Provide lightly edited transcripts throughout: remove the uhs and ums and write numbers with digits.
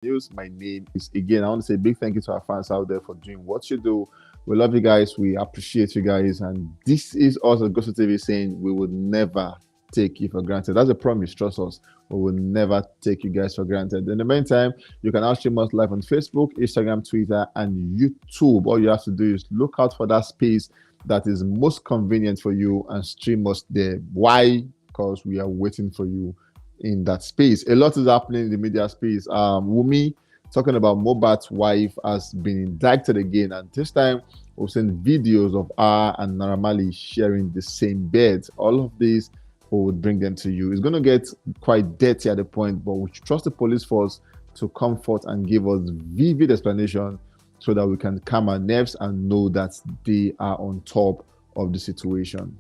news. My name is again. I want to say a big thank you to our fans out there for doing what you do. We love you guys. We appreciate you guys. And this is us at Gosu TV saying we would never take you for granted. That's a promise. Trust us. We will never take you guys for granted. In the meantime, you can now stream us live on Facebook, Instagram, Twitter, and YouTube. All you have to do is look out for that space that is most convenient for you and stream us there. Why? Because we are waiting for you in that space. A lot is happening in the media space. Wumi talking about Mohbad's wife has been indicted again, and this time we've seen videos of her and Naramali sharing the same bed. All of these we would bring them to you. It's going to get quite dirty at the point, but we trust the police force to come forth and give us vivid explanation so that we can calm our nerves and know that they are on top of the situation.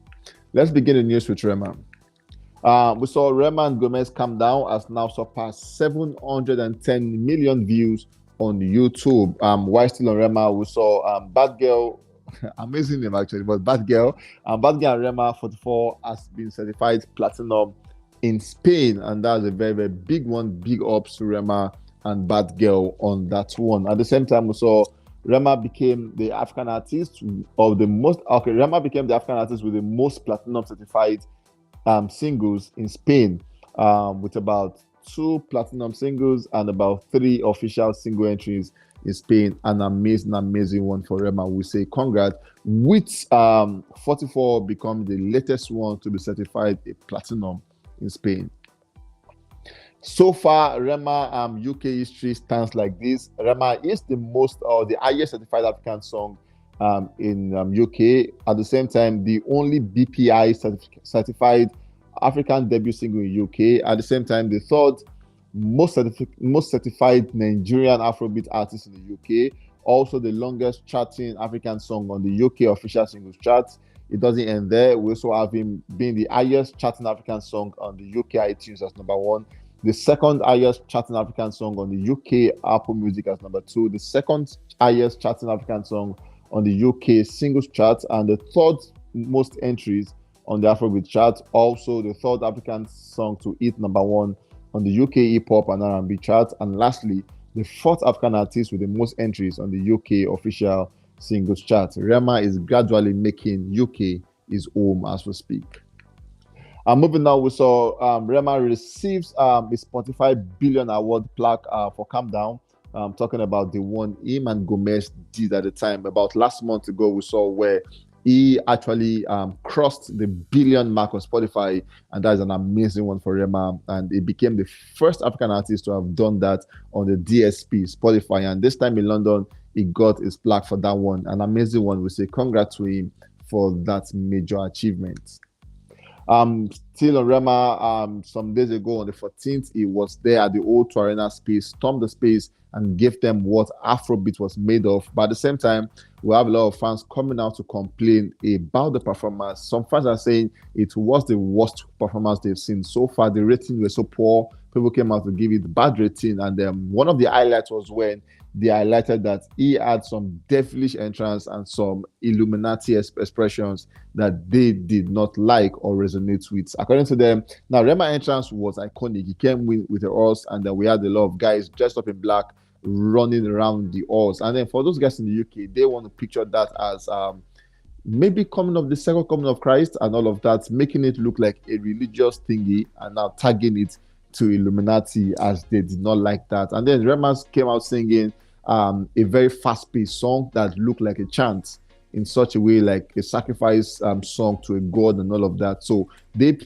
Let's begin the news with Rema. We saw Rema Gomez Calm Down has now surpassed 710 million views on YouTube. While still on Rema, we saw Bad Girl, amazing name actually, but Bad Girl and Rema 44 has been certified platinum in Spain, and that's a very, very big one. Big ups to Rema and Bad Girl on that one. At the same time, we saw Rema became the African artist of the most. Okay, Rema became the African artist with the most platinum certified singles in Spain, with about 2 platinum singles and about 3 official single entries in Spain. An amazing one for Rema. We say congrats, with 44 becoming the latest one to be certified a platinum in Spain. So far, Rema UK history stands like this. Rema is the most or the highest certified African song in UK. At the same time, the only BPI certified African debut single in UK. At the same time, the third most certified Nigerian Afrobeat artist in the UK. Also, the longest charting African song on the UK official singles chart. It doesn't end there. We also have him being the highest charting African song on the UK iTunes as number 1. The second highest charting African song on the UK Apple Music as number 2. The second highest charting African song on the UK singles chart, and the third most entries on the Afrobeat chart. Also, the third African song to hit number 1 on the UK hip hop and R&B chart. And lastly, the fourth African artist with the most entries on the UK official singles chart. Rema is gradually making UK his home as we speak. Moving now, we saw Rema receives a Spotify Billion Award plaque for Calm Down. Talking about the one him and Gomez did at the time. About last month ago, we saw where he actually crossed the billion mark on Spotify, and that is an amazing one for Rema. And he became the first African artist to have done that on the DSP, Spotify. And this time in London, he got his plaque for that one. An amazing one. We say congrats to him for that major achievement. Still on Rema, some days ago on the 14th, he was there at the O2 Arena space, stormed the space, and gave them what Afrobeat was made of. But at the same time, we have a lot of fans coming out to complain about the performance. Some fans are saying it was the worst performance they've seen so far. The ratings were so poor. People came out to give it bad rating. And one of the highlights was when they highlighted that he had some devilish entrance and some Illuminati expressions that they did not like or resonate with. According to them, now Rema entrance was iconic. He came with the horse, and then we had a lot of guys dressed up in black running around the horse. And then for those guys in the UK, they want to picture that as maybe the second coming of Christ and all of that, making it look like a religious thingy and now tagging it to Illuminati, as they did not like that. And then Rema came out singing a very fast-paced song that looked like a chant in such a way, like a sacrifice song to a god and all of that. So they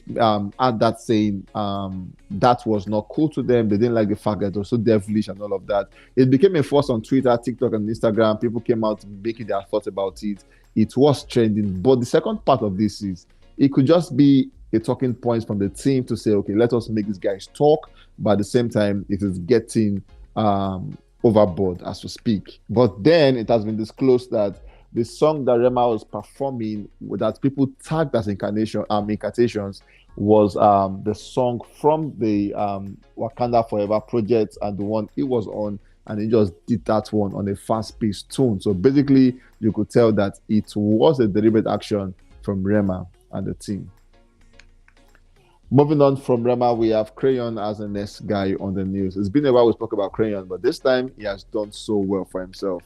had that saying that was not cool to them. They didn't like the fact that it was so devilish and all of that. It became a force on Twitter, TikTok, and Instagram. People came out making their thoughts about it. It was trending. But the second part of this is it could just be a talking point from the team to say, okay, let us make these guys talk. But at the same time, it is getting overboard as we speak. But then it has been disclosed that the song that Rema was performing, that people tagged as incantations, was the song from the Wakanda Forever project, and the one he was on, and he just did that one on a fast-paced tune. So basically, you could tell that it was a deliberate action from Rema and the team. Moving on from Rema, we have Crayon as the next guy on the news. It's been a while we spoke about Crayon, but this time he has done so well for himself.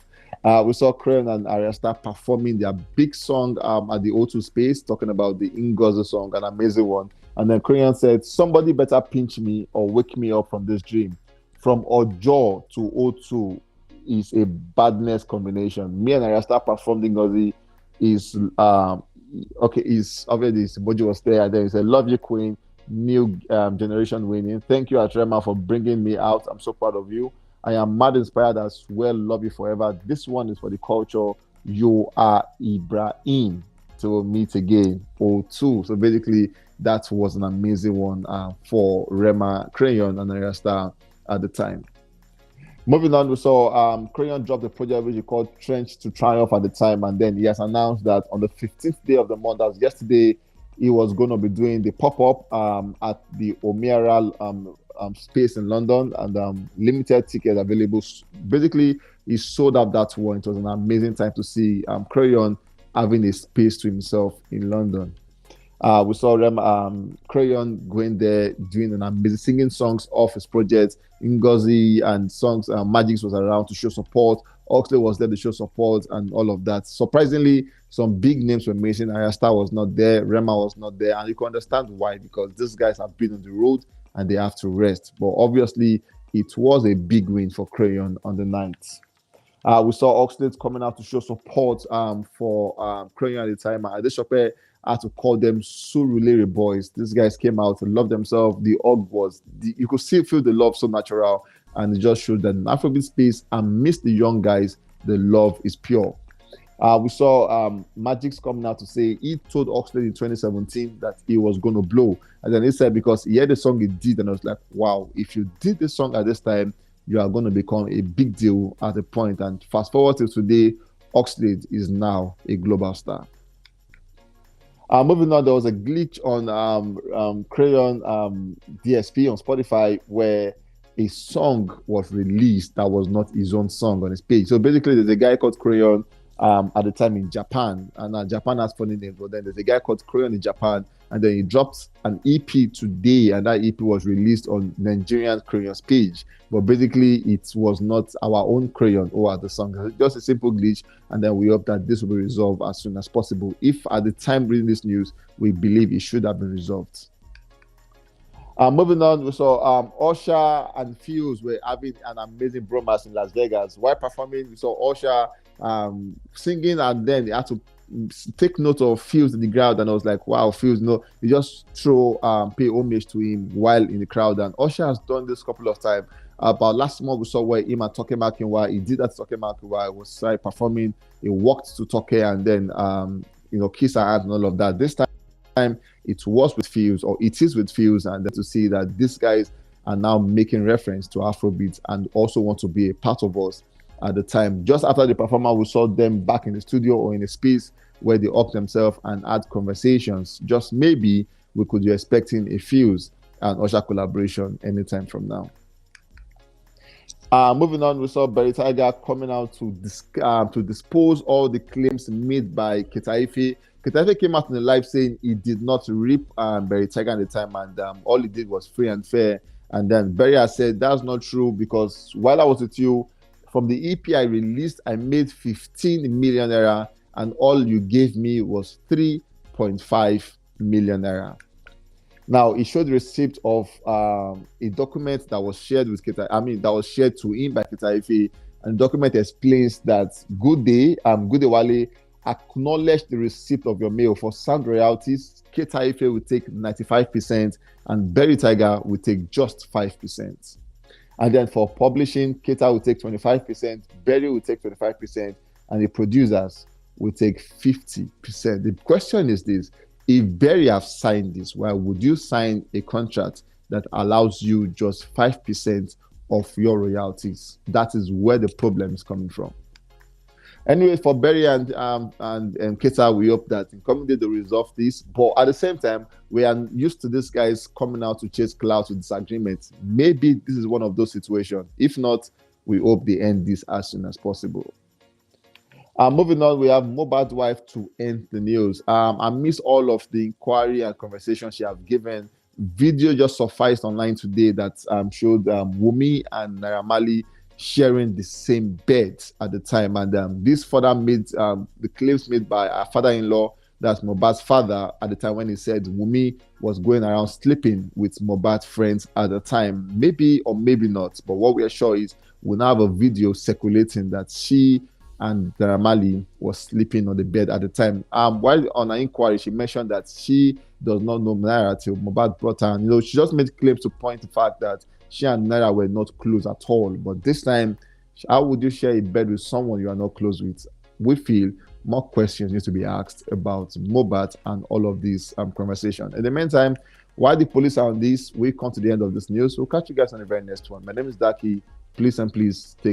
We saw Crayon and Arya start performing their big song at the O2 space, talking about the Ngozi song, an amazing one. And then Crayon said, "Somebody better pinch me or wake me up from this dream. From Ojo to O2 is a badness combination. Me and Arya start performing Ngozi is okay, is obviously Mojo was there, and then he said, "Love you, Queen, new generation winning. Thank you, Atrema, for bringing me out. I'm so proud of you. I am mad inspired as well. Love you forever. This one is for the culture. You are Ibrahim. To meet again. O2." So basically, that was an amazing one for Rema, Crayon, and Arya Star at the time. Moving on, we saw Crayon drop the project which he called Trench to Triumph at the time, and then he has announced that on the 15th day of the month, as yesterday, he was going to be doing the pop up at the Omira space in London, and limited tickets available. Basically, he sold out that one. It was an amazing time to see Crayon having a space to himself in London. We saw Crayon going there doing an amazing singing songs off his project. Ngozi and songs, Magix was around to show support. Oxley was there to show support and all of that. Surprisingly, some big names were mentioned. Ayasta was not there, Rema was not there, and you can understand why, because these guys have been on the road and they have to rest. But obviously, it was a big win for Crayon on the night. We saw Oxlade coming out to show support for Crayon at the time. Adesope had to call them Surulere boys. These guys came out and loved themselves. The hug was, you could still feel the love so natural, and it just showed that in Afrobeat space, amidst the young guys, the love is pure. We saw Magix coming out to say he told Oxlade in 2017 that he was going to blow. And then he said, because he heard the song he did, and I was like, wow, if you did this song at this time, you are going to become a big deal at a point. And fast forward to today, Oxlade is now a global star. Moving on, there was a glitch on Crayon DSP on Spotify where a song was released that was not his own song on his page. So basically, there's a guy called Crayon at the time in Japan, and Japan has funny names. But then there's a guy called Crayon in Japan, and then he dropped an EP today, and that EP was released on Nigerian Crayon's page. But basically, it was not our own Crayon or the song. Just a simple glitch, and then we hope that this will be resolved as soon as possible. If at the time reading this news, we believe it should have been resolved. Moving on, we saw Usher and Fuse were having an amazing bromance in Las Vegas. While performing, we saw Usher singing, and then they had to take note of Fuse in the crowd, and I was like, wow, Fuse, no, you just pay homage to him while in the crowd. And Usher has done this a couple of times. About last month, we saw where him and Toke Makinwa, he did that to Toke Makinwa, he was performing, he walked to Toke and then kiss her hand and all of that. This time it was with Fuse, or it is with Fuse, and then to see that these guys are now making reference to Afrobeats and also want to be a part of us at the time. Just after the performance, we saw them back in the studio or in a space where they up themselves and had conversations. Just maybe we could be expecting a Fuse and Usher collaboration anytime from now. Moving on, we saw Btiger coming out to dispose all the claims made by Caterefe. Caterefe came out in the live saying he did not rip Btiger at the time, and all he did was free and fair. And then Berri has said that's not true, because while I was with you, from the EP I released, I made 15 million naira, and all you gave me was 3.5 million naira. Now, he showed the receipt of a document that was shared with that was shared to him by Caterefe, and the document explains that Good Day Wale acknowledged the receipt of your mail. For sound royalties, Caterefe will take 95%, and Btiger will take just 5%. And then for publishing, Keta will take 25%, Berri will take 25%, and the producers will take 50%. The question is this: if Berri have signed this, why would you sign a contract that allows you just 5% of your royalties? That is where the problem is coming from. Anyway, for Berri and Keta, we hope that in coming day they resolve this. But at the same time, we are used to these guys coming out to chase clouds with disagreements. Maybe this is one of those situations. If not, we hope they end this as soon as possible. Moving on, we have Mohbad's wife to end the news. I miss all of the inquiry and conversation she has given video just sufficed online today that showed Wumi and Naira Marley sharing the same bed at the time, and this further made the claims made by our father-in-law, that's Mohbad's father, at the time, when he said Wumi was going around sleeping with Mohbad's friends at the time. Maybe or maybe not, but what we are sure is we now have a video circulating that she and Naira Marley was sleeping on the bed at the time. While on her inquiry, she mentioned that she does not know Naira till Mohbad brought her. And, she just made claims to point the fact that she and Naira were not close at all. But this time, how would you share a bed with someone you are not close with? We feel more questions need to be asked about Mohbad and all of these conversations. In the meantime, while the police are on this, we come to the end of this news. We'll catch you guys on the very next one. My name is Daki. Please take